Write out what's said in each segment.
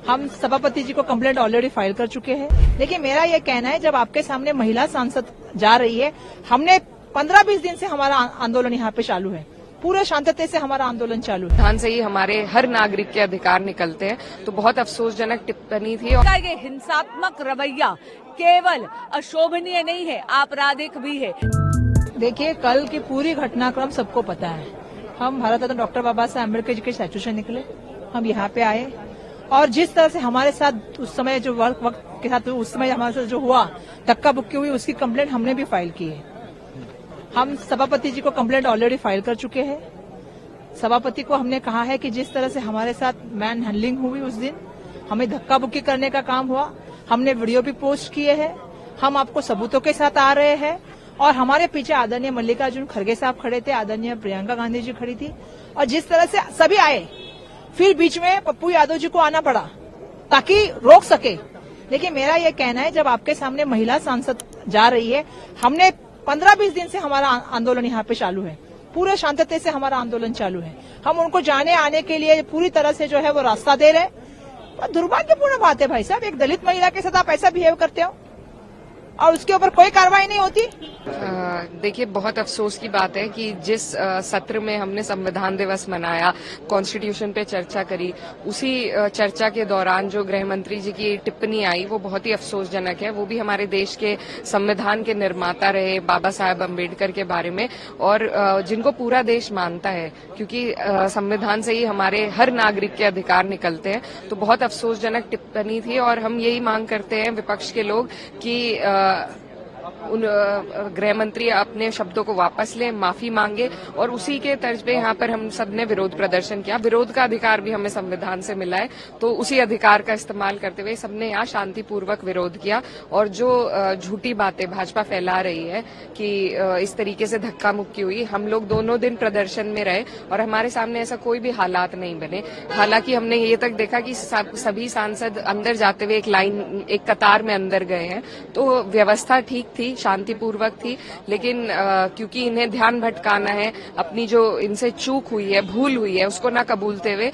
हम सभापति जी को कंप्लेंट ऑलरेडी फाइल कर चुके हैं। देखिए, मेरा ये कहना है, जब आपके सामने महिला सांसद जा रही है, हमने 15-20 दिन से हमारा आंदोलन यहाँ पे चालू है, पूरे शांतता से हमारा आंदोलन चालू है। संविधान से ही हमारे हर नागरिक के अधिकार निकलते हैं, तो बहुत अफसोसजनक टिप्पणी थी। और ये हिंसात्मक रवैया केवल अशोभनीय नहीं है, आपराधिक भी है। देखिए, कल की पूरी घटनाक्रम सबको पता है। हम भारत रत्न डॉक्टर बाबा साहब अम्बेडकर जी के स्टैच्यू से निकले, हम यहाँ पे आए, और जिस तरह से हमारे साथ उस समय जो वक्त के साथ उस समय हमारे साथ जो हुआ, धक्का बुक्की हुई, उसकी कंप्लेंट हमने भी फाइल की है। हम सभापति जी को कंप्लेंट ऑलरेडी फाइल कर चुके हैं। सभापति को हमने कहा है कि जिस तरह से हमारे साथ मैन हैंडलिंग हुई उस दिन, हमें धक्का बुक्की करने का काम हुआ, हमने वीडियो भी पोस्ट किए हैं, हम आपको सबूतों के साथ आ रहे हैं। और हमारे पीछे आदरणीय मल्लिकार्जुन खड़गे साहब खड़े थे, आदरणीय प्रियंका गांधी जी खड़ी थी, और जिस तरह से सभी आए, फिर बीच में पप्पू यादव जी को आना पड़ा ताकि रोक सके। देखिए, मेरा ये कहना है, जब आपके सामने महिला सांसद जा रही है, हमने 15-20 दिन से हमारा आंदोलन यहाँ पे चालू है, पूरे शांतता से हमारा आंदोलन चालू है। हम उनको जाने आने के लिए पूरी तरह से जो है वो रास्ता दे रहे हैं। दुर्भाग्यपूर्ण बात है भाई साहब, एक दलित महिला के साथ आप ऐसा बिहेव करते हो और उसके ऊपर कोई कार्रवाई नहीं होती। देखिए, बहुत अफसोस की बात है कि जिस सत्र में हमने संविधान दिवस मनाया, कॉन्स्टिट्यूशन पे चर्चा करी, उसी चर्चा के दौरान जो गृह मंत्री जी की टिप्पणी आई, वो बहुत ही अफसोसजनक है। वो भी हमारे देश के संविधान के निर्माता रहे, बाबा साहब अम्बेडकर के बारे में, और जिनको पूरा देश मानता है, क्योंकि संविधान से ही हमारे हर नागरिक के अधिकार निकलते हैं। तो बहुत अफसोसजनक टिप्पणी थी, और हम यही मांग करते हैं विपक्ष के लोग कि उन गृह मंत्री अपने शब्दों को वापस लें, माफी मांगे, और उसी के तर्ज पे यहाँ पर हम सबने विरोध प्रदर्शन किया। विरोध का अधिकार भी हमें संविधान से मिला है, तो उसी अधिकार का इस्तेमाल करते हुए सबने यहाँ शांतिपूर्वक विरोध किया। और जो झूठी बातें भाजपा फैला रही है कि इस तरीके से धक्का मुक्की हुई, हम लोग दोनों दिन प्रदर्शन में रहे और हमारे सामने ऐसा कोई भी हालात नहीं बने। हालांकि हमने ये तक देखा कि सभी सांसद अंदर जाते हुए एक कतार में अंदर गए हैं, तो व्यवस्था ठीक थी, शांतिपूर्वक थी। लेकिन क्योंकि इन्हें ध्यान भटकाना है, अपनी जो इनसे चूक हुई है, भूल हुई है, उसको न कबूलते हुए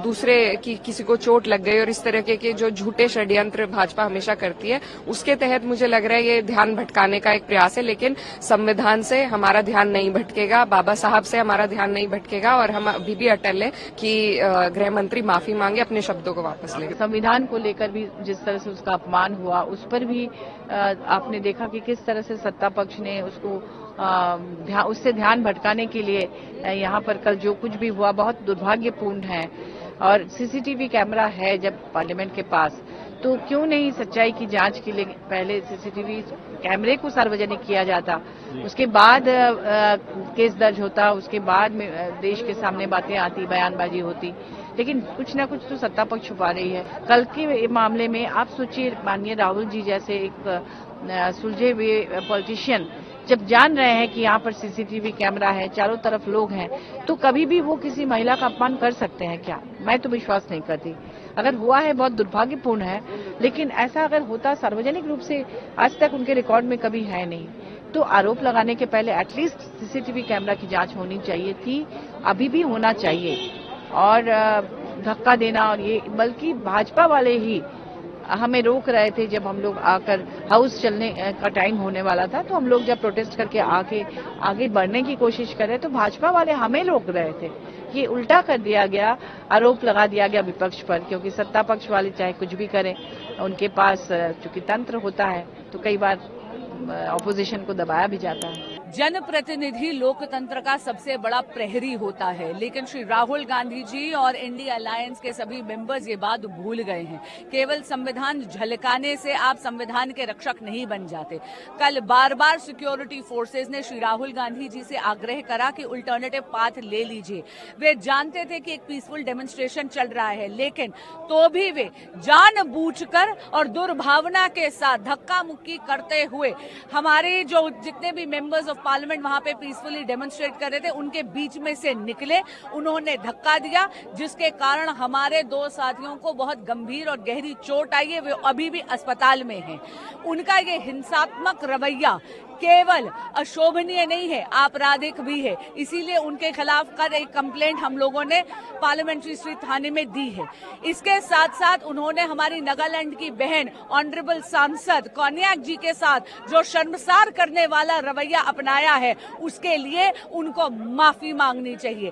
दूसरे की किसी को चोट लग गई, और इस तरह के जो झूठे षड्यंत्र भाजपा हमेशा करती है, उसके तहत मुझे लग रहा है ये ध्यान भटकाने का एक प्रयास है। लेकिन संविधान से हमारा ध्यान नहीं भटकेगा, बाबा साहब से हमारा ध्यान नहीं भटकेगा, और हम अभी भी अटल है कि गृह मंत्री माफी मांगे, अपने शब्दों को वापस ले। संविधान को लेकर भी जिस तरह से उसका अपमान हुआ, उस पर भी आपने देखा कि किस तरह से सत्ता पक्ष ने उसको उससे ध्यान भटकाने के लिए यहाँ पर कल जो कुछ भी हुआ बहुत दुर्भाग्यपूर्ण है। और सीसीटीवी कैमरा है जब पार्लियामेंट के पास, तो क्यों नहीं सच्चाई की जांच के लिए पहले सीसीटीवी कैमरे को सार्वजनिक किया जाता, उसके बाद केस दर्ज होता, उसके बाद में देश के सामने बातें आती, बयानबाजी होती। लेकिन कुछ ना कुछ तो सत्ता पक्ष छुपा रही है। कल के मामले में आप सोचिए, माननीय राहुल जी जैसे एक सुलझे हुए पॉलिटिशियन जब जान रहे हैं कि यहाँ पर सीसीटीवी कैमरा है, चारों तरफ लोग हैं, तो कभी भी वो किसी महिला का अपमान कर सकते हैं क्या? मैं तो विश्वास नहीं करती। अगर हुआ है बहुत दुर्भाग्यपूर्ण है, लेकिन ऐसा अगर होता सार्वजनिक रूप से आज तक उनके रिकॉर्ड में कभी है नहीं। तो आरोप लगाने के पहले एटलीस्ट सीसीटीवी कैमरा की जांच होनी चाहिए थी, अभी भी होना चाहिए। और धक्का देना और ये, बल्कि भाजपा वाले ही हमें रोक रहे थे जब हम लोग आकर हाउस चलने का टाइम होने वाला था, तो हम लोग जब प्रोटेस्ट करके आगे बढ़ने की कोशिश कर रहे, तो भाजपा वाले हमें रोक रहे थे। ये उल्टा कर दिया गया, आरोप लगा दिया गया विपक्ष पर, क्योंकि सत्ता पक्ष वाले चाहे कुछ भी करें, उनके पास चूंकि तंत्र होता है तो कई बार ऑपोजिशन को दबाया भी जाता है। जनप्रतिनिधि लोकतंत्र का सबसे बड़ा प्रहरी होता है, लेकिन श्री राहुल गांधी जी और इंडिया अलायंस के सभी मेंबर्स ये बात भूल गए हैं। केवल संविधान झलकाने से आप संविधान के रक्षक नहीं बन जाते। कल बार बार सिक्योरिटी फोर्सेज ने श्री राहुल गांधी जी से आग्रह करा कि अल्टरनेटिव पाथ ले लीजिए। वे जानते थे कि एक पीसफुल डेमोन्स्ट्रेशन चल रहा है, लेकिन तो भी वे जानबूझकर और दुर्भावना के साथ धक्का मुक्की करते हुए हमारे जो जितने भी मेंबर्स ऑफ पार्लियामेंट वहां पे पीसफुली डेमोन्स्ट्रेट कर रहे थे, उनके बीच में से निकले, उन्होंने धक्का दिया, जिसके कारण हमारे 2 साथियों को बहुत गंभीर और गहरी चोट आई है। वे अभी भी अस्पताल में हैं। उनका ये हिंसात्मक रवैया केवल अशोभनीय नहीं है, आपराधिक भी है। इसीलिए उनके खिलाफ कल एक कंप्लेंट हम लोगों ने पार्लियामेंट्री स्ट्रीट थाने में दी है। इसके साथ साथ उन्होंने हमारी नागालैंड की बहन ऑनरेबल सांसद कोन्याक जी के साथ जो शर्मसार करने वाला रवैया अपनाया है, उसके लिए उनको माफी मांगनी चाहिए।